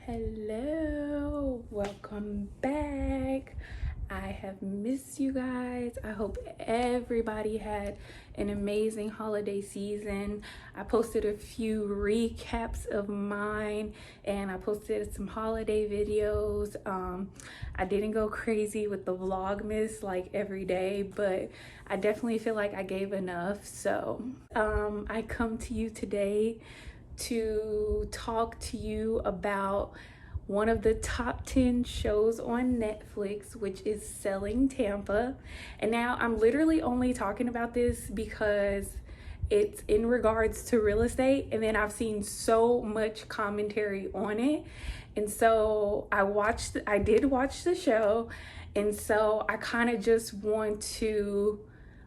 Hello, welcome back. I have missed you guys. I hope everybody had an amazing holiday season. I posted a few recaps of mine and I posted some holiday videos. I didn't go crazy with the Vlogmas like every day, but I definitely feel like I gave enough. So I come to you today to talk to you about one of the top 10 shows on Netflix, which is Selling Tampa. And now I'm literally only talking about this because it's in regards to real estate, and then I've seen so much commentary on it. And so I did watch the show, and so I kind of just want to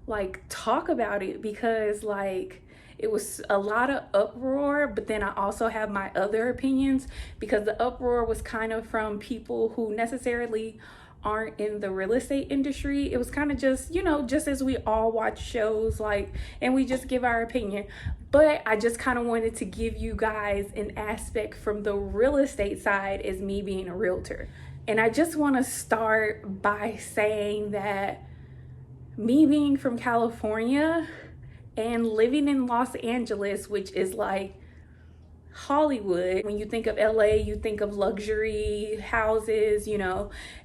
like talk about it because like it was a lot of uproar, but then I also have my other opinions because the uproar was kind of from people who necessarily aren't in the real estate industry. It was kind of just, just as we all watch shows like, and we just give our opinion. But I just kind of wanted to give you guys an aspect from the real estate side as me being a realtor. And I just want to start by saying that me being from California and living in Los Angeles, which is like Hollywood. When you think of LA, you think of luxury houses,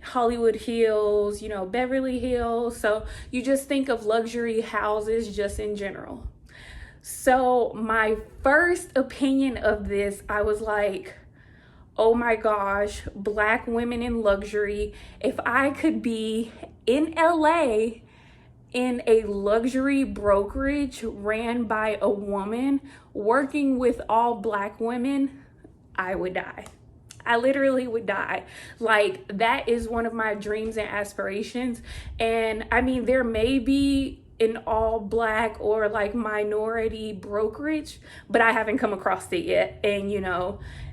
Hollywood Hills, Beverly Hills. So you just think of luxury houses just in general. So my first opinion of this, I was like, oh my gosh, Black women in luxury. If I could be in LA in a luxury brokerage ran by a woman working with all Black women, I would die. I literally would die. Like, that is one of my dreams and aspirations. And I mean, there may be an all Black or like minority brokerage, but I haven't come across it yet. And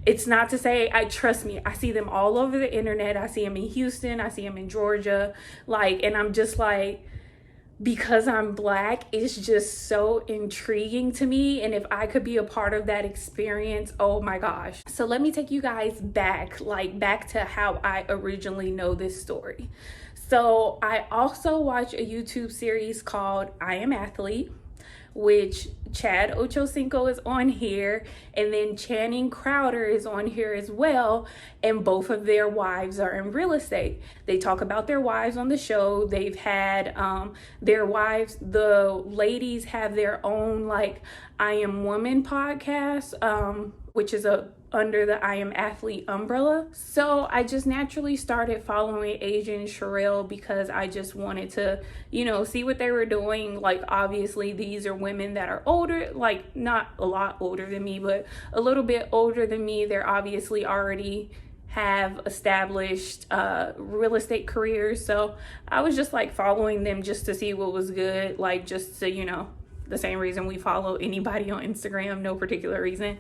it's not to say, trust me, I see them all over the internet. I see them in Houston, I see them in Georgia, and I'm just like, because I'm Black, it's just so intriguing to me. And if I could be a part of that experience, oh my gosh. So let me take you guys back to how I originally know this story. So I also watch a YouTube series called I Am Athlete, which Chad Ochocinco is on here, and then Channing Crowder is on here as well, and both of their wives are in real estate. They talk about their wives on the show. They've had their wives, the ladies have their own I Am Woman podcast, which is under the I Am Athlete umbrella. So I just naturally started following Asian Sherelle because I just wanted to, see what they were doing. Obviously these are women that are older, not a lot older than me, but a little bit older than me. They're obviously already have established real estate careers. So I was just following them just to see what was good, just to, the same reason we follow anybody on Instagram, no particular reason.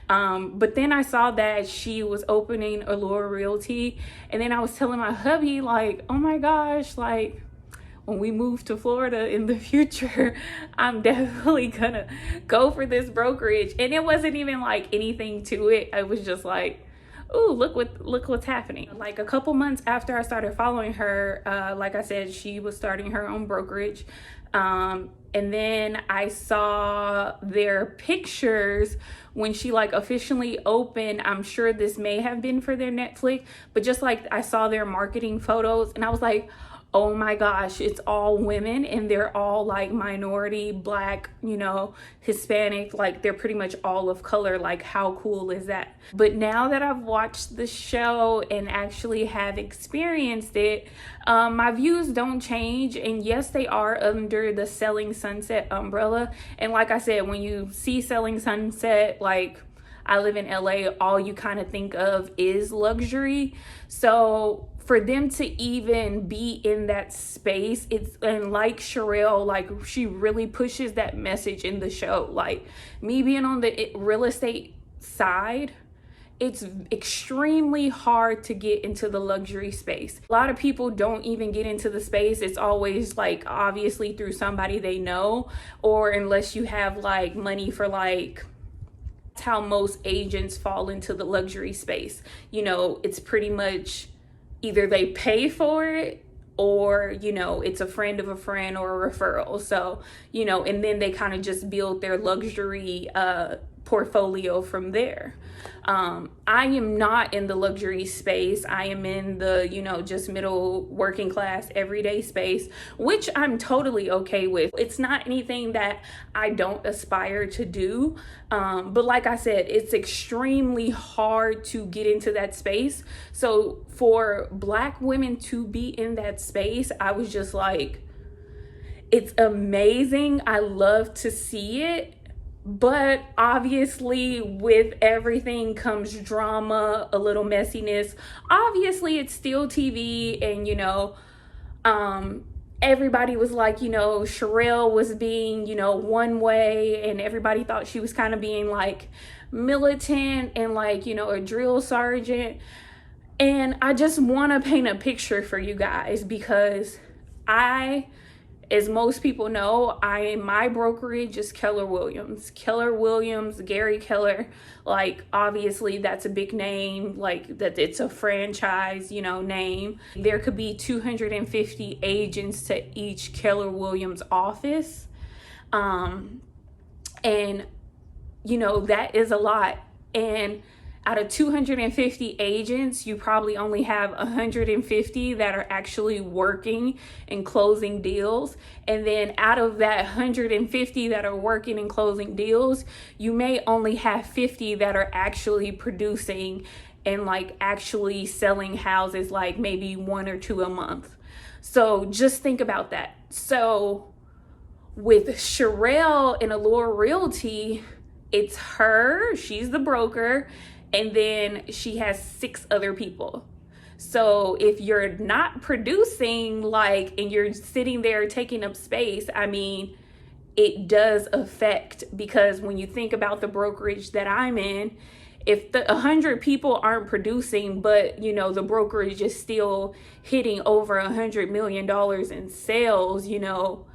But then I saw that she was opening Allure Realty, and then I was telling my hubby, oh my gosh, when we move to Florida in the future, I'm definitely gonna go for this brokerage. And it wasn't even anything to it. I was just ooh, look what's happening. A couple months after I started following her, like I said, she was starting her own brokerage. And then I saw their pictures when she officially opened. I'm sure this may have been for their Netflix, but just I saw their marketing photos and I was like, oh my gosh, it's all women and they're all minority, Black, Hispanic, they're pretty much all of color. How cool is that? But now that I've watched the show and actually have experienced it, my views don't change. And yes, they are under the Selling Sunset umbrella. And like I said, when you see Selling Sunset, I live in LA, all you kind of think of is luxury. So for them to even be in that space, and like Sherelle, she really pushes that message in the show. Me being on the real estate side it's extremely hard to get into the luxury space. A lot of people don't even get into the space. It's always like obviously through somebody they know, or unless you have like money for like, that's how most agents fall into the luxury space. You know, it's pretty much either they pay for it, or, you know, it's a friend of a friend or a referral. So, you know, and then they kind of just build their luxury portfolio from there. I am not in the luxury space. I am in the, you know, just middle working class everyday space, which I'm totally okay with. It's not anything that I don't aspire to do. But like I said, it's extremely hard to get into that space. So for Black women to be in that space, I was just like, it's amazing. I love to see it. But obviously with everything comes drama, a little messiness. Obviously it's still TV, and, you know, everybody was like, you know, Sherelle was being, you know, one way, and everybody thought she was kind of being like militant and like, you know, a drill sergeant. And I just want to paint a picture for you guys, because as most people know, my brokerage is Keller Williams. Keller Williams, Gary Keller, like obviously that's a big name, like that it's a franchise, you know, name. There could be 250 agents to each Keller Williams office. And, you know, that is a lot. And out of 250 agents, you probably only have 150 that are actually working and closing deals. And then out of that 150 that are working and closing deals, you may only have 50 that are actually producing and like actually selling houses, like maybe 1 or 2 a month. So just think about that. So with Sherelle and Allure Realty, it's her, she's the broker, and then she has 6 other people. So if you're not producing, like, and you're sitting there taking up space, I mean, it does affect, because when you think about the brokerage that I'm in, if the 100 people aren't producing, but, you know, the brokerage is still hitting over $100 million in sales, you know,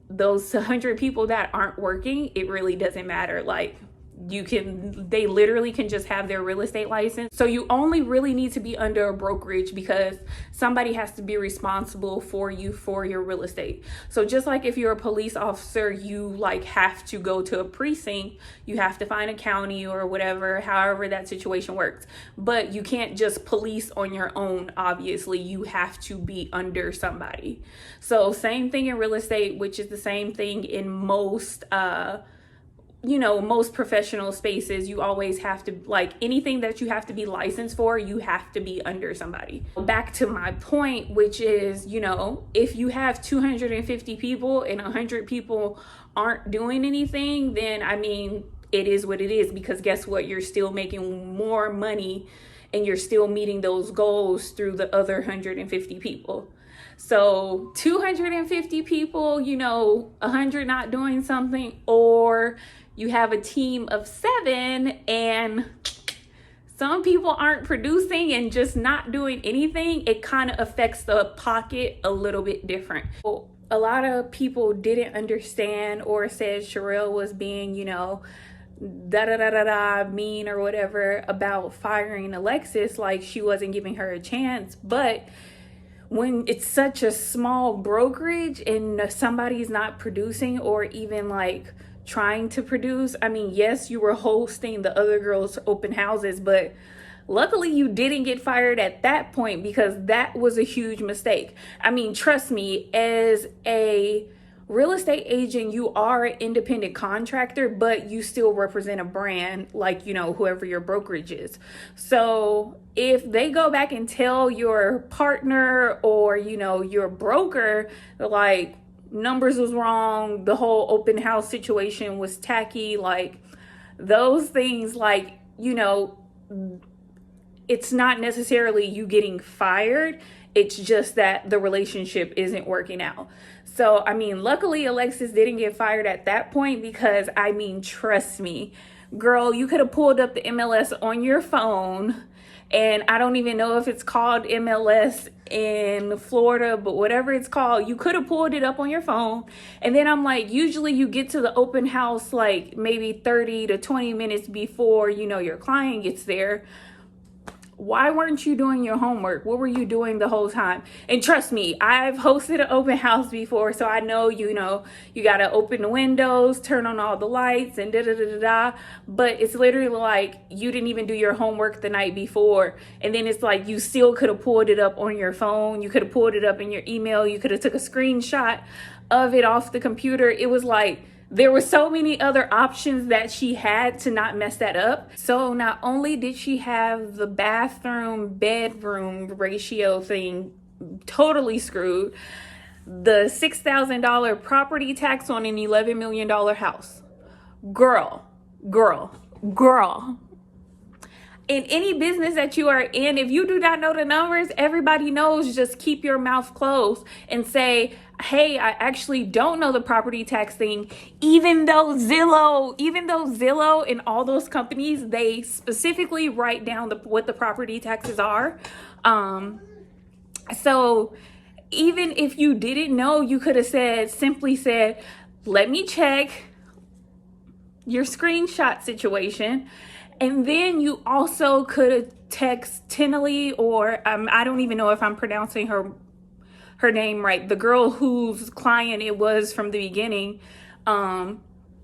those 100 people that aren't working, it really doesn't matter. Like, they literally can just have their real estate license. So you only really need to be under a brokerage, because somebody has to be responsible for you for your real estate. So just like if you're a police officer, you like have to go to a precinct, you have to find a county or whatever, however that situation works. But you can't just police on your own. Obviously, you have to be under somebody. So same thing in real estate, which is the same thing in most you know, most professional spaces. You always have to, like, anything that you have to be licensed for, you have to be under somebody. Back to my point, which is, you know, if you have 250 people and 100 people aren't doing anything, then I mean, it is what it is, because guess what? You're still making more money and you're still meeting those goals through the other 150 people. So 250 people, you know, 100 not doing something, or you have a team of 7 and some people aren't producing and just not doing anything, it kind of affects the pocket a little bit different. Well, a lot of people didn't understand or said Sherelle was being, you know, mean or whatever about firing Alexis, like she wasn't giving her a chance. But when it's such a small brokerage and somebody's not producing or even like trying to produce, I mean, yes, you were hosting the other girls' open houses, but luckily you didn't get fired at that point, because that was a huge mistake. I mean, trust me, as a real estate agent, you are an independent contractor, but you still represent a brand, like, you know, whoever your brokerage is. So if they go back and tell your partner or, you know, your broker, like, numbers was wrong, the whole open house situation was tacky, like those things, like, you know, it's not necessarily you getting fired, it's just that the relationship isn't working out. So I mean, luckily Alexis didn't get fired at that point, because I mean, trust me, Girl, you could have pulled up the MLS on your phone, and I don't even know if it's called MLS in Florida, but whatever it's called, you could have pulled it up on your phone. And then I'm like, usually you get to the open house like maybe 30 to 20 minutes before, your client gets there. Why weren't you doing your homework? What were you doing the whole time? And trust me, I've hosted an open house before, so I know, you got to open the windows, turn on all the lights, and da-da-da-da-da. But it's literally like you didn't even do your homework the night before. And then it's like you still could have pulled it up on your phone. You could have pulled it up in your email. You could have took a screenshot of it off the computer. It was like, there were so many other options that she had to not mess that up. So not only did she have the bathroom bedroom ratio thing totally screwed, the $6,000 property tax on an $11 million house. Girl. In any business that you are in, if you do not know the numbers, everybody knows, just keep your mouth closed and say, hey, I actually don't know the property tax thing. Even though Zillow and all those companies, they specifically write down what the property taxes are. So even if you didn't know, you could have simply said, let me check your screenshot situation. And then you also could have texted Tinley, or I don't even know if I'm pronouncing her name right, the girl whose client it was from the beginning.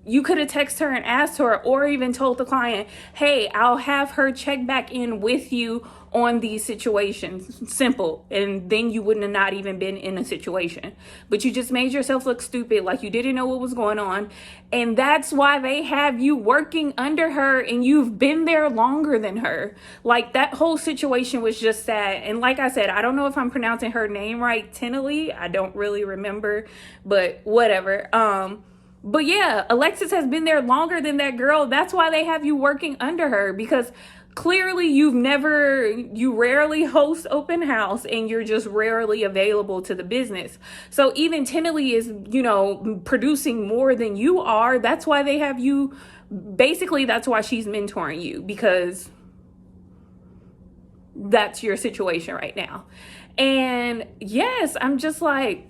You could have texted her and asked her, or even told the client, hey, I'll have her check back in with you on these situations. Simple. And then you wouldn't have not even been in a situation. But you just made yourself look stupid, like you didn't know what was going on. And that's why they have you working under her, and you've been there longer than her. Like, that whole situation was just sad. And like I said, I don't know if I'm pronouncing her name right, Tinley. I don't really remember, but whatever. But yeah, Alexis has been there longer than that girl. That's why they have you working under her, because clearly you rarely host open house, and you're just rarely available to the business. So even Tinley is, producing more than you are. That's why they have you, basically that's why she's mentoring you, because that's your situation right now. And yes, I'm just like,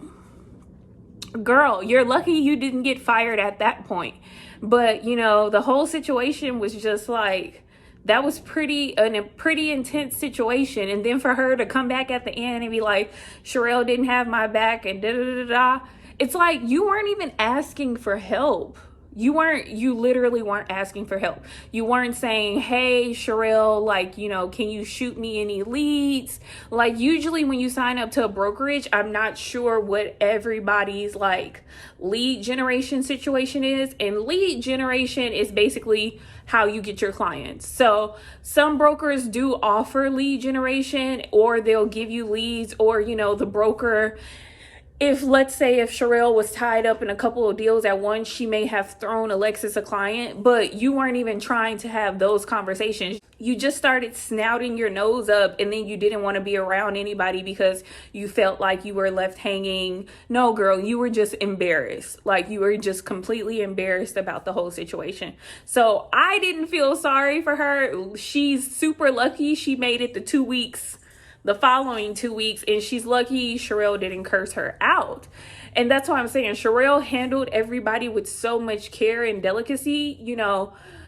girl, you're lucky you didn't get fired at that point. But, the whole situation was just like, that was a pretty intense situation. And then for her to come back at the end and be like, Sherelle didn't have my back and da-da-da-da. It's like, you weren't even asking for help. You literally weren't asking for help. You weren't saying, hey, Sherelle, can you shoot me any leads? Like, usually when you sign up to a brokerage, I'm not sure what everybody's lead generation situation is. And lead generation is basically how you get your clients. So some brokers do offer lead generation, or they'll give you leads, or, the broker, let's say if Sherelle was tied up in a couple of deals at once, she may have thrown Alexis a client, but you weren't even trying to have those conversations. You just started snouting your nose up, and then you didn't want to be around anybody because you felt like you were left hanging. No, girl, you were just embarrassed. You were just completely embarrassed about the whole situation. So I didn't feel sorry for her. She's super lucky she made it the following 2 weeks, and she's lucky Sherelle didn't curse her out. And that's why I'm saying Sherelle handled everybody with so much care and delicacy,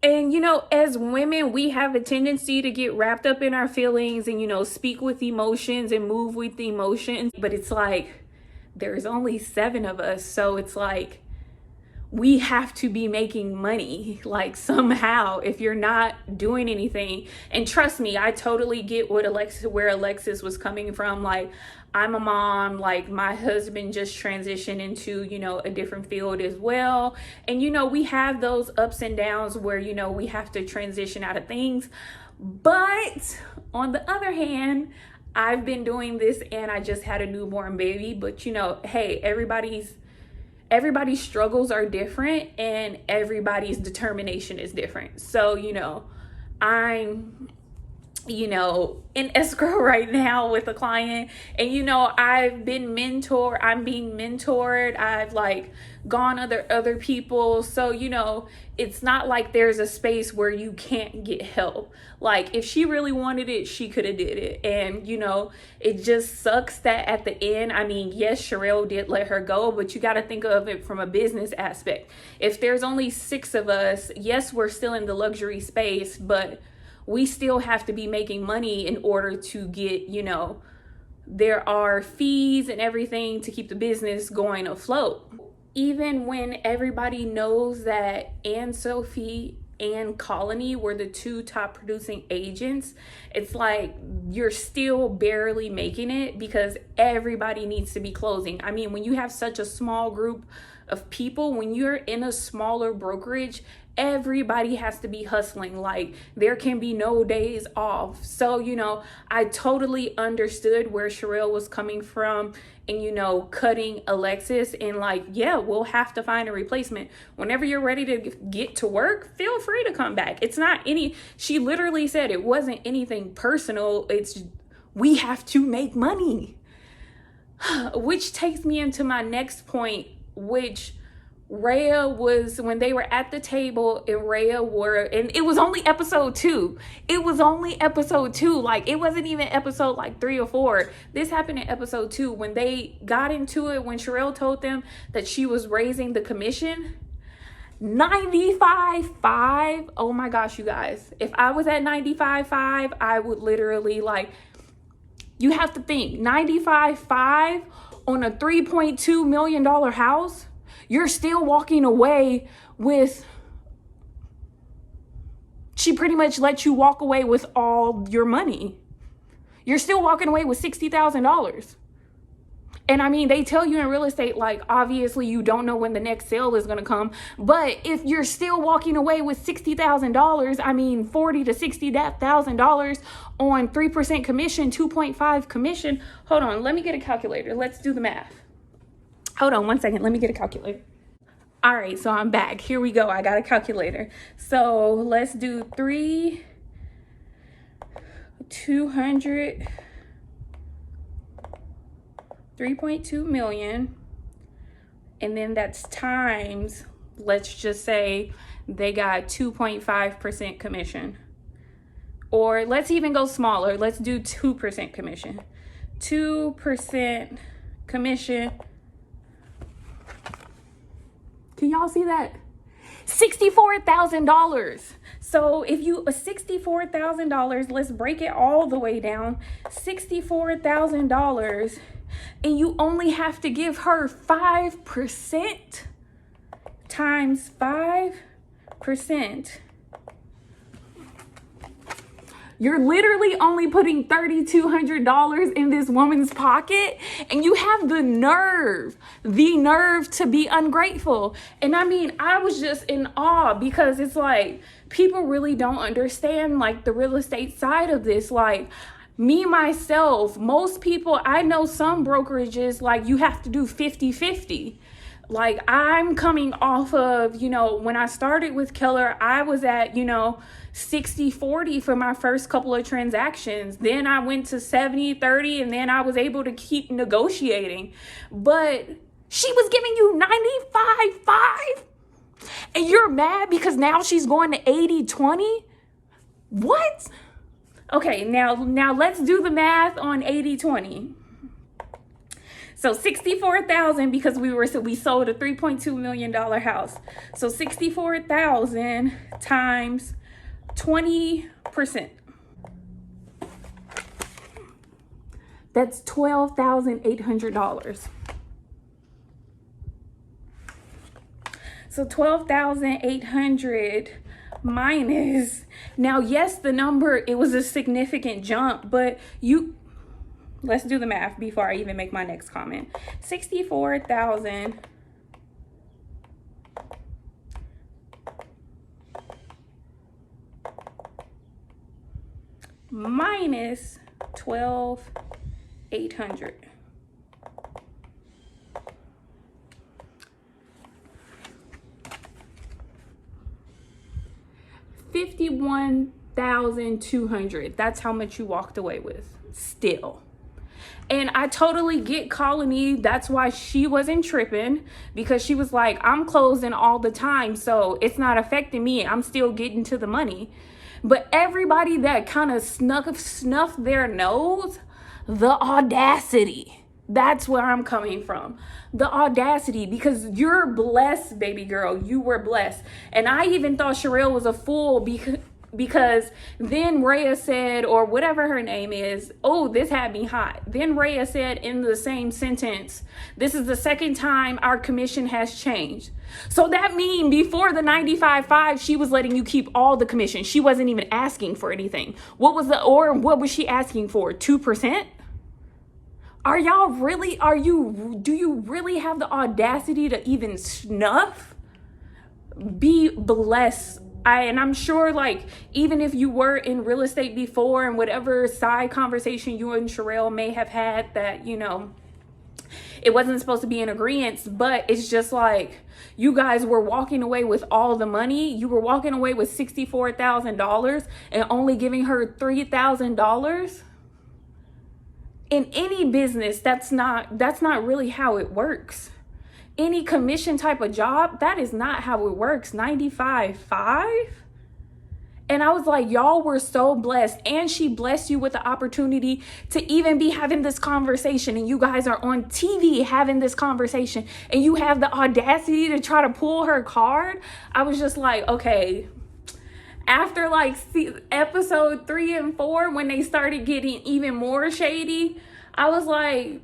And, as women, we have a tendency to get wrapped up in our feelings and, speak with emotions and move with emotions. But it's like, there's only 7 of us. So it's like, we have to be making money, somehow, if you're not doing anything. And trust me, I totally get where Alexis was coming from. I'm a mom, my husband just transitioned into, a different field as well. And, we have those ups and downs where, we have to transition out of things. But on the other hand, I've been doing this, and I just had a newborn baby. But, hey, everybody's struggles are different, and everybody's determination is different. So, in escrow right now with a client. And, I'm being mentored. I've like gone other people. So, it's not like there's a space where you can't get help. Like if she really wanted it, she could have did it. And, it just sucks that at the end, I mean, yes, Sherelle did let her go, but you got to think of it from a business aspect. If there's only 6 of us, yes, we're still in the luxury space, but we still have to be making money in order to get, there are fees and everything to keep the business going afloat. Even when everybody knows that Anne Sophie and Colony were the 2 top producing agents, it's like you're still barely making it because everybody needs to be closing. I mean, when you have such a small group of people, when you're in a smaller brokerage, everybody has to be hustling. Like there can be no days off. So, I totally understood where Sherelle was coming from and, cutting Alexis and like, yeah, we'll have to find a replacement. Whenever you're ready to get to work, feel free to come back. It's not she literally said it wasn't anything personal. It's we have to make money. Which takes me into my next point, which Rhea was, when they were at the table and Rhea and it was only episode 2. It was only episode 2. Like it wasn't even episode like 3 or 4. This happened in episode 2 when they got into it, when Sherelle told them that she was raising the commission. 95.5. Oh my gosh, you guys. If I was at 95.5, I would literally like, you have to think 95.5 on a $3.2 million house. You're still walking away with, she pretty much let you walk away with all your money. You're still walking away with $60,000. And I mean, they tell you in real estate, like, obviously you don't know when the next sale is going to come. But if you're still walking away with $60,000, I mean, $40,000 to $60,000 on 3% commission, 2.5 commission. Hold on, let me get a calculator. Let's do the math. Hold on one second. Let me get a calculator. All right, so I'm back. Here we go. I got a calculator. So let's do 3.2 million. And then that's times, let's just say they got 2.5% commission. Or let's even go smaller. Let's do 2% commission. 2% commission. Can y'all see that? $64,000. So if you $64,000, let's break it all the way down. $64,000, and you only have to give her 5% times 5%. You're literally only putting $3,200 in this woman's pocket, and you have the nerve to be ungrateful. And I mean, I was just in awe because it's like people really don't understand like the real estate side of this. Like me, myself, most people, I know some brokerages, like you have to do 50-50. Like I'm coming off of, when I started with Keilah, I was at, 60-40 for my first couple of transactions. Then I went to 70-30, and then I was able to keep negotiating. But she was giving you 95.5, and you're mad because now she's going to 80-20? What? Okay, now let's do the math on 80-20. So 64,000 because we sold a $3.2 million house. So 64,000 times 20%. That's $12,800. So 12,800 minus. Now, yes, the number, it was a significant jump, but let's do the math before I even make my next comment. 64,000 minus 12,800. $4,200. That's how much you walked away with still. And I totally get Colony. That's why she wasn't tripping, because she was like, I'm closing all the time, so it's not affecting me. I'm still getting to the money. But everybody that kind of snuffed their nose, the audacity. That's where I'm coming from. The audacity, because you're blessed, baby girl. You were blessed. And I even thought Sherelle was a fool because then Rhea said, or whatever her name is, oh, this had me hot. Then Rhea said in the same sentence, this is the second time our commission has changed. So that means before the 95.5, she was letting you keep all the commission. She wasn't even asking for anything. What was she asking for? 2%? Do you really have the audacity to even snuff? Be blessed. And I'm sure, like, even if you were in real estate before and whatever side conversation you and Sherelle may have had that, you know, it wasn't supposed to be in agreement, but it's just like you guys were walking away with all the money. You were walking away with $64,000 and only giving her $3,000. In any business, that's not really how it works. Any commission type of job, that is not how it works. 95.5. And I was like, y'all were so blessed. And she blessed you with the opportunity to even be having this conversation. And you guys are on TV having this conversation. And you have the audacity to try to pull her card. I was just like, okay. After like episode 3 and 4, when they started getting even more shady, I was like,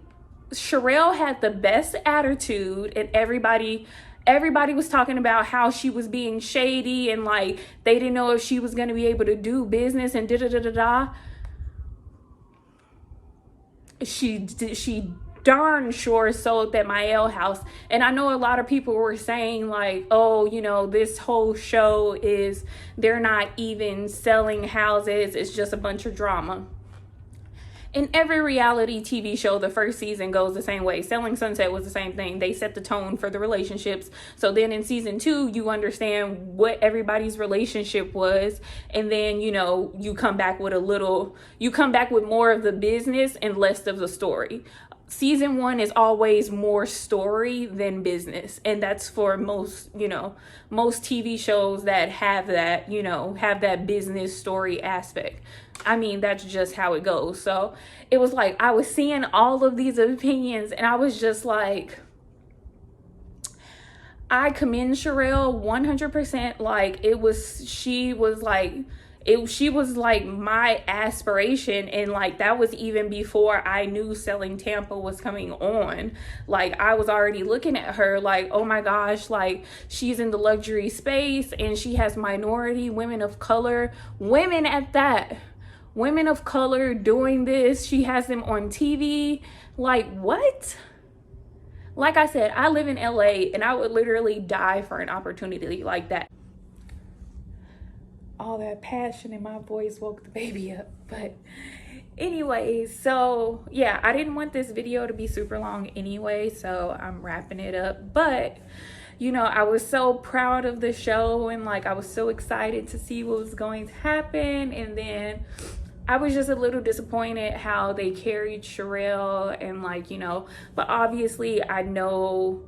Sherelle had the best attitude, and everybody was talking about how she was being shady and like they didn't know if she was going to be able to do business and da-da-da-da-da. She darn sure sold that Mael house. And I know a lot of people were saying like, oh, you know, this whole show is, they're not even selling houses. It's just a bunch of drama. In every reality TV show, the first season goes the same way. Selling Sunset was the same thing. They set the tone for the relationships. So then in season 2, you understand what everybody's relationship was. And then, you know, you come back with more of the business and less of the story. Season 1 is always more story than business. And that's for most TV shows that have that business story aspect. I mean, that's just how it goes. So it was like, I was seeing all of these opinions and I was just like, I commend Sherelle 100%. Like she was like my aspiration, and like that was even before I knew Selling Tampa was coming on. Like I was already looking at her like, oh my gosh, like she's in the luxury space and she has minority women of color, women at that, women of color doing this. She has them on TV. Like what? Like I said, I live in LA and I would literally die for an opportunity like that. All that passion in my voice woke the baby up. But anyways, so yeah, I didn't want this video to be super long anyway, so I'm wrapping it up. But you know, I was so proud of the show and like I was so excited to see what was going to happen. And then I was just a little disappointed how they carried Sherelle and like, you know, but obviously I know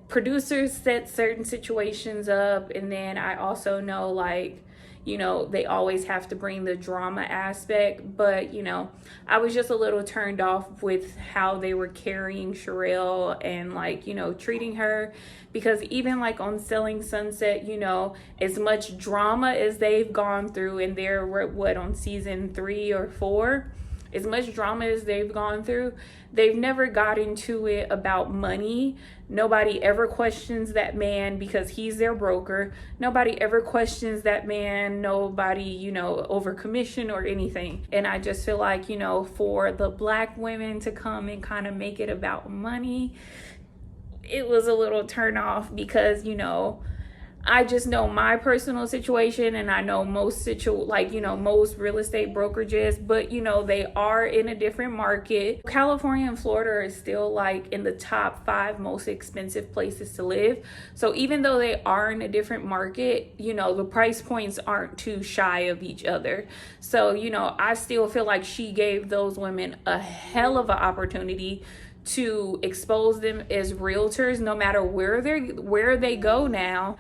producers set certain situations up, and then I also know like, you know, they always have to bring the drama aspect. But, you know, I was just a little turned off with how they were carrying Sherelle and like, you know, treating her. Because even like on Selling Sunset, you know, as much drama as they've gone through, and they're on season 3 or 4, as much drama as they've gone through, they've never got into it about money. Nobody ever questions that man because he's their broker. Nobody ever questions that man. Nobody, you know, over commission or anything. And I just feel like, you know, for the Black women to come and kind of make it about money, it was a little turn off because, you know, I just know my personal situation, and I know most most real estate brokerages, but they are in a different market. California and Florida is still like in the top 5 most expensive places to live. So even though they are in a different market, the price points aren't too shy of each other. So, I still feel like she gave those women a hell of an opportunity to expose them as realtors, no matter where they go now.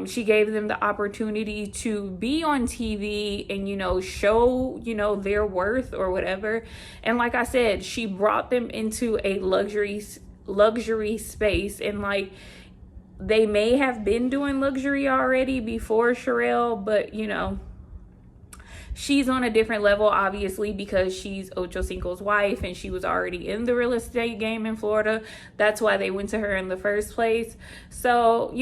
She gave them the opportunity to be on TV and show their worth or whatever. And like I said, she brought them into a luxury space, and like they may have been doing luxury already before Sherelle, but she's on a different level, obviously, because she's Ocho Cinco's wife and she was already in the real estate game in Florida. That's why they went to her in the first place. So,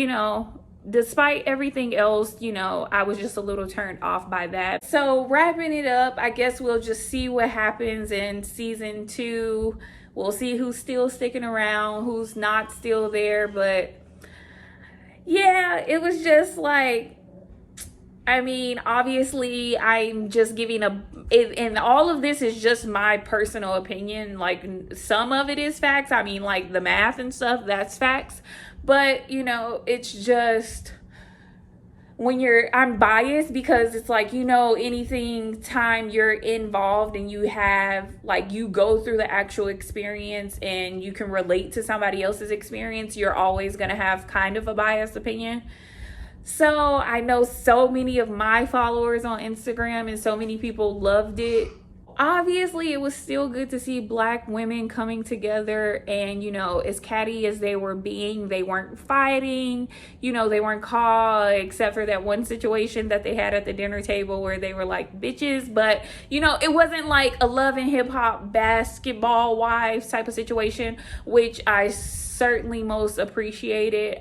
despite everything else, I was just a little turned off by that. So wrapping it up, I guess we'll just see what happens in season 2. We'll see who's still sticking around, who's not still there. But yeah, it was just like, obviously I'm just giving and all of this is just my personal opinion. Like, some of it is facts. Like the math and stuff, that's facts. But, it's just I'm biased because it's like, anything time you're involved and you have, like, you go through the actual experience and you can relate to somebody else's experience, you're always going to have kind of a biased opinion. So I know so many of my followers on Instagram and so many people loved it. Obviously, it was still good to see Black women coming together, and as catty as they were being, they weren't fighting, they weren't caught, except for that one situation that they had at the dinner table where they were like bitches. But it wasn't like a Love and Hip Hop basketball wives type of situation, which I certainly most appreciated.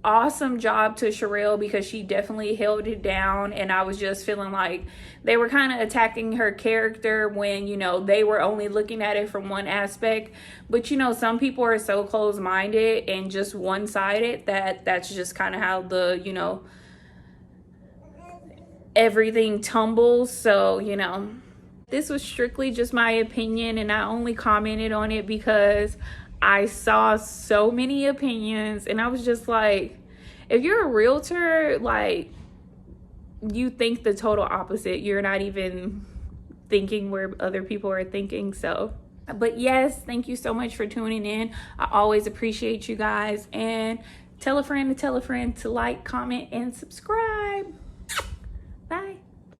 Awesome job to Sherelle, because she definitely held it down. And I was just feeling like they were kind of attacking her character when, they were only looking at it from one aspect. But, some people are so close-minded and just one-sided that's just kind of how the, everything tumbles. So, this was strictly just my opinion, and I only commented on it because I saw so many opinions, and I was just like, if you're a realtor, like, you think the total opposite. You're not even thinking where other people are thinking. So, but yes, thank you so much for tuning in. I always appreciate you guys, and tell a friend to like, comment, and subscribe.